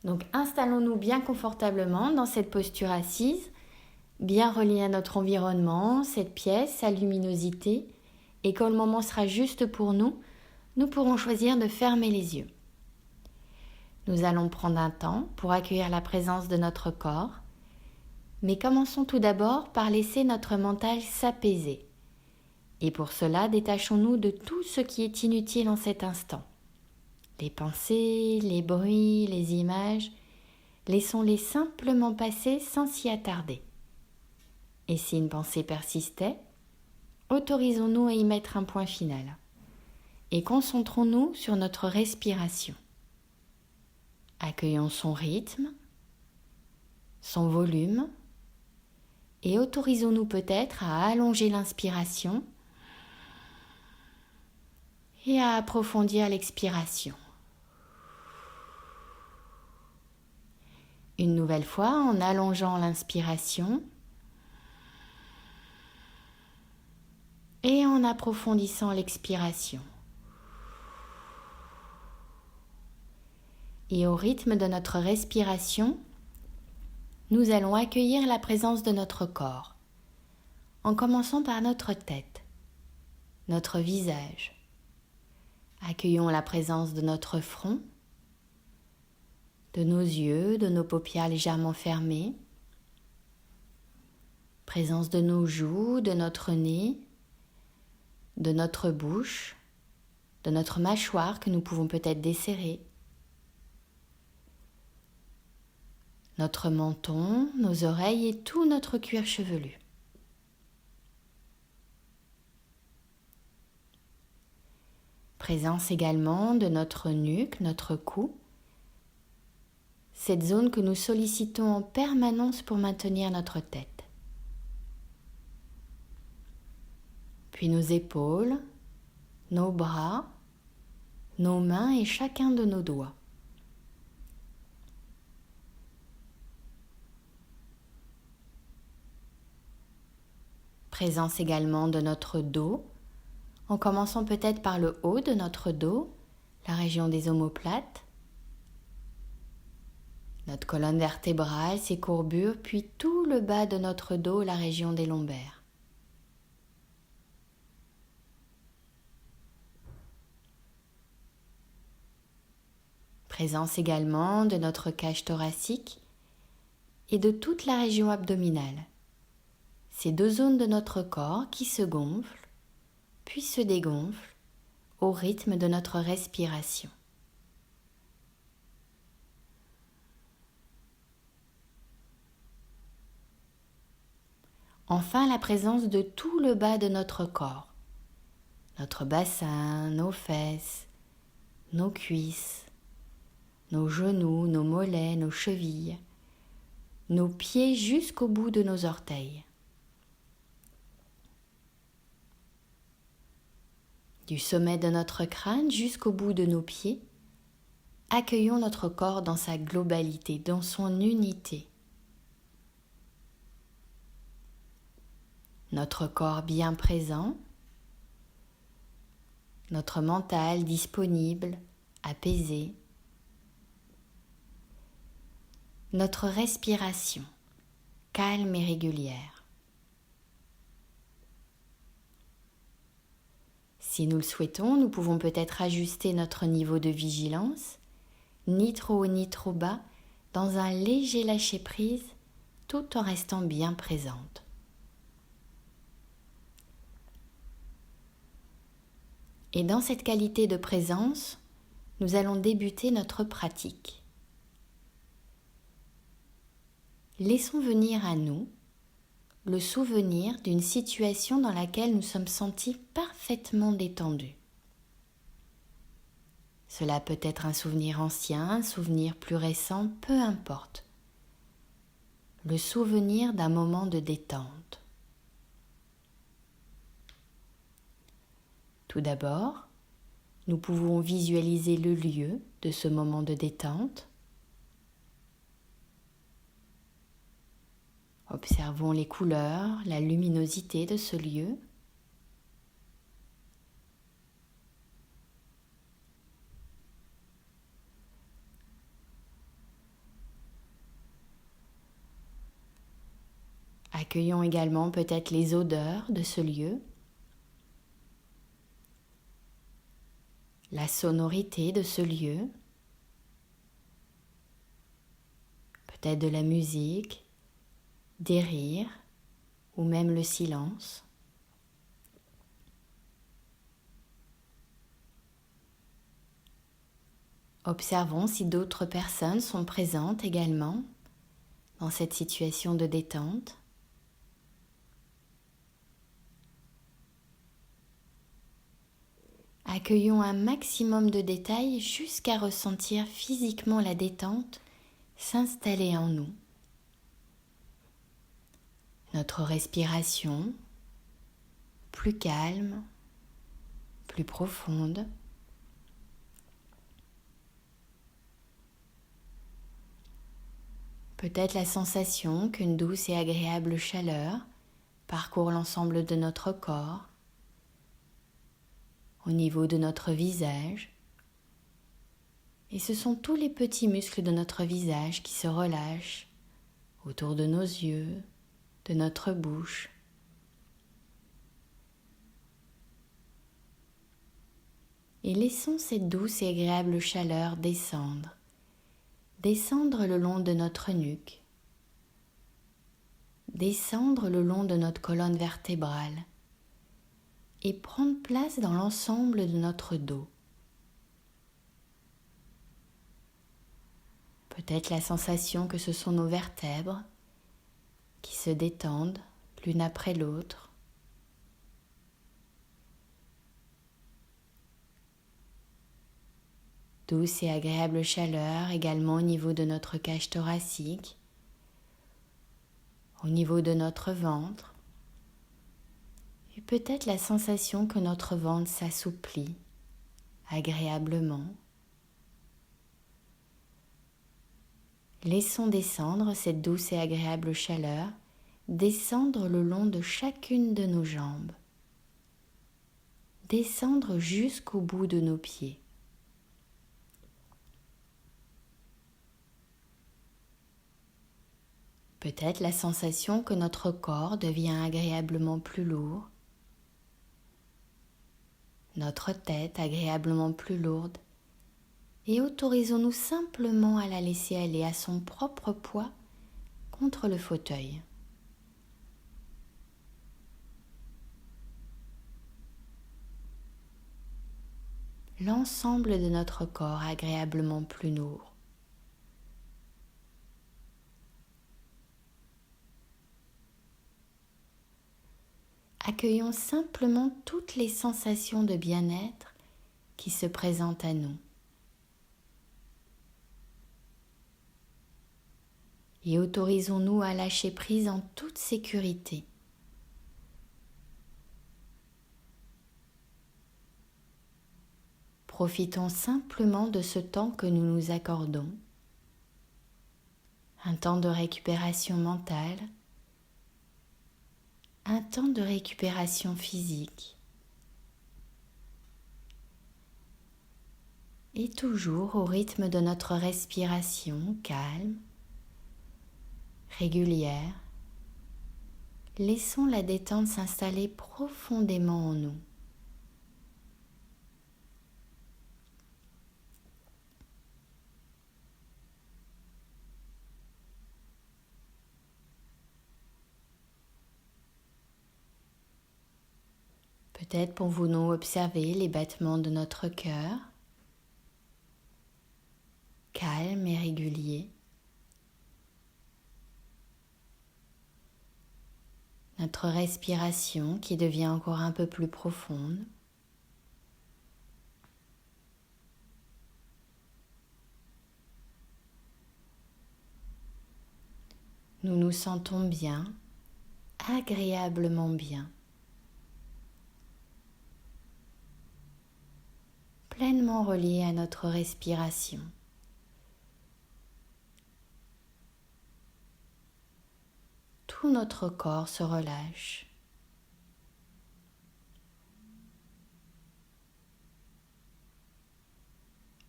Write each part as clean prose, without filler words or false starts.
Donc installons-nous bien confortablement dans cette posture assise, bien reliée à notre environnement, cette pièce, sa luminosité, et quand le moment sera juste pour nous, nous pourrons choisir de fermer les yeux. Nous allons prendre un temps pour accueillir la présence de notre corps, mais commençons tout d'abord par laisser notre mental s'apaiser. Et pour cela, détachons-nous de tout ce qui est inutile en cet instant. Les pensées, les bruits, les images, laissons-les simplement passer sans s'y attarder. Et si une pensée persistait, autorisons-nous à y mettre un point final. Et concentrons-nous sur notre respiration. Accueillons son rythme, son volume, et autorisons-nous peut-être à allonger l'inspiration et à approfondir l'expiration. Une nouvelle fois, en allongeant l'inspiration et en approfondissant l'expiration. Et au rythme de notre respiration, nous allons accueillir la présence de notre corps, en commençant par notre tête, notre visage. Accueillons la présence de notre front, de nos yeux, de nos paupières légèrement fermées, présence de nos joues, de notre nez, de notre bouche, de notre mâchoire que nous pouvons peut-être desserrer, notre menton, nos oreilles et tout notre cuir chevelu. Présence également de notre nuque, notre cou, cette zone que nous sollicitons en permanence pour maintenir notre tête. Puis nos épaules, nos bras, nos mains et chacun de nos doigts. Présence également de notre dos, en commençant peut-être par le haut de notre dos, la région des omoplates, notre colonne vertébrale, ses courbures, puis tout le bas de notre dos, la région des lombaires. Présence également de notre cage thoracique et de toute la région abdominale. Ces deux zones de notre corps qui se gonflent, puis se dégonflent au rythme de notre respiration. Enfin, la présence de tout le bas de notre corps, notre bassin, nos fesses, nos cuisses, nos genoux, nos mollets, nos chevilles, nos pieds jusqu'au bout de nos orteils. Du sommet de notre crâne jusqu'au bout de nos pieds, accueillons notre corps dans sa globalité, dans son unité. Notre corps bien présent, notre mental disponible, apaisé, notre respiration calme et régulière. Si nous le souhaitons, nous pouvons peut-être ajuster notre niveau de vigilance, ni trop haut ni trop bas, dans un léger lâcher-prise, tout en restant bien présente. Et dans cette qualité de présence, nous allons débuter notre pratique. Laissons venir à nous le souvenir d'une situation dans laquelle nous sommes sentis parfaitement détendus. Cela peut être un souvenir ancien, un souvenir plus récent, peu importe. Le souvenir d'un moment de détente. Tout d'abord, nous pouvons visualiser le lieu de ce moment de détente. Observons les couleurs, la luminosité de ce lieu. Accueillons également peut-être les odeurs de ce lieu, la sonorité de ce lieu, peut-être de la musique, des rires ou même le silence. Observons si d'autres personnes sont présentes également dans cette situation de détente. Accueillons un maximum de détails jusqu'à ressentir physiquement la détente s'installer en nous. Notre respiration, plus calme, plus profonde. Peut-être la sensation qu'une douce et agréable chaleur parcourt l'ensemble de notre corps, au niveau de notre visage. Et ce sont tous les petits muscles de notre visage qui se relâchent autour de nos yeux, de notre bouche. Et laissons cette douce et agréable chaleur descendre le long de notre nuque, descendre le long de notre colonne vertébrale et prendre place dans l'ensemble de notre dos. Peut-être la sensation que ce sont nos vertèbres qui se détendent l'une après l'autre. Douce et agréable chaleur également au niveau de notre cage thoracique, au niveau de notre ventre, et peut-être la sensation que notre ventre s'assouplit agréablement. Laissons descendre cette douce et agréable chaleur, descendre le long de chacune de nos jambes, descendre jusqu'au bout de nos pieds. Peut-être la sensation que notre corps devient agréablement plus lourd, notre tête agréablement plus lourde, et autorisons-nous simplement à la laisser aller à son propre poids contre le fauteuil. L'ensemble de notre corps agréablement plus lourd. Accueillons simplement toutes les sensations de bien-être qui se présentent à nous. Et autorisons-nous à lâcher prise en toute sécurité. Profitons simplement de ce temps que nous nous accordons, un temps de récupération mentale, un temps de récupération physique, et toujours au rythme de notre respiration calme, régulière. Laissons la détente s'installer profondément en nous. Peut-être pouvons-nous observer les battements de notre cœur, calmes et réguliers. Notre respiration qui devient encore un peu plus profonde. Nous nous sentons bien, agréablement bien. Pleinement relié à notre respiration. Tout notre corps se relâche.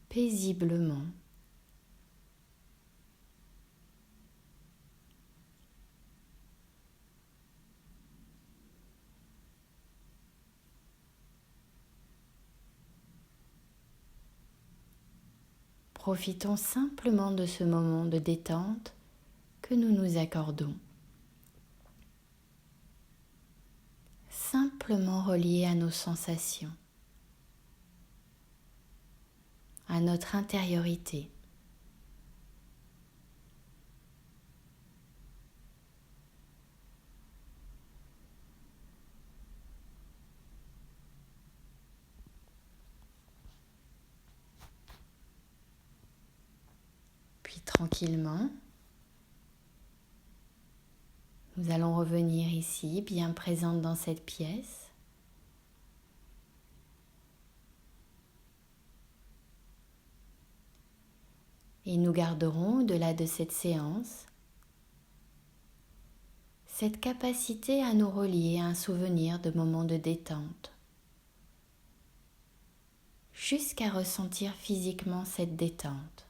Paisiblement. Profitons simplement de ce moment de détente que nous nous accordons. Simplement relié à nos sensations, à notre intériorité. Puis tranquillement, nous allons revenir ici, bien présente dans cette pièce. Et nous garderons, au-delà de cette séance, cette capacité à nous relier à un souvenir de moments de détente, jusqu'à ressentir physiquement cette détente.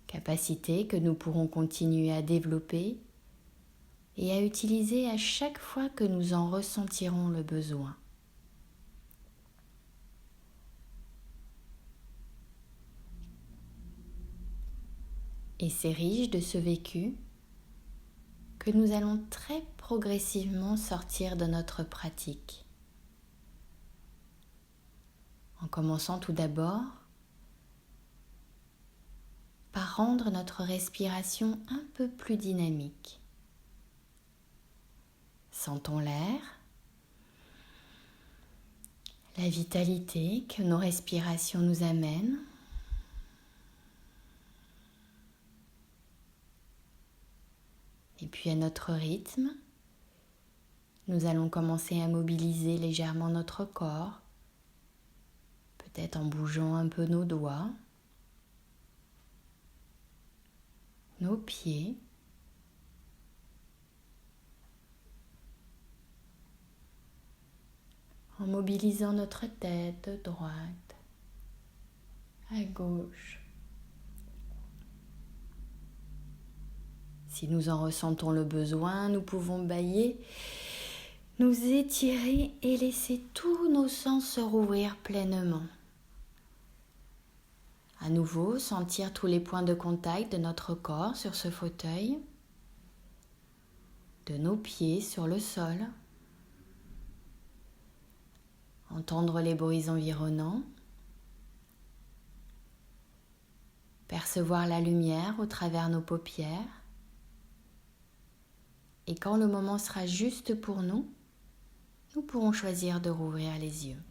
Capacité que nous pourrons continuer à développer et à utiliser à chaque fois que nous en ressentirons le besoin. Et c'est riche de ce vécu que nous allons très progressivement sortir de notre pratique. En commençant tout d'abord par rendre notre respiration un peu plus dynamique. Sentons l'air, la vitalité que nos respirations nous amènent. Et puis à notre rythme, nous allons commencer à mobiliser légèrement notre corps, peut-être en bougeant un peu nos doigts, nos pieds, en mobilisant notre tête de droite à gauche. Si nous en ressentons le besoin, nous pouvons bâiller, nous étirer et laisser tous nos sens se rouvrir pleinement. À nouveau, sentir tous les points de contact de notre corps sur ce fauteuil, de nos pieds sur le sol, entendre les bruits environnants, percevoir la lumière au travers nos paupières. Et quand le moment sera juste pour nous, nous pourrons choisir de rouvrir les yeux.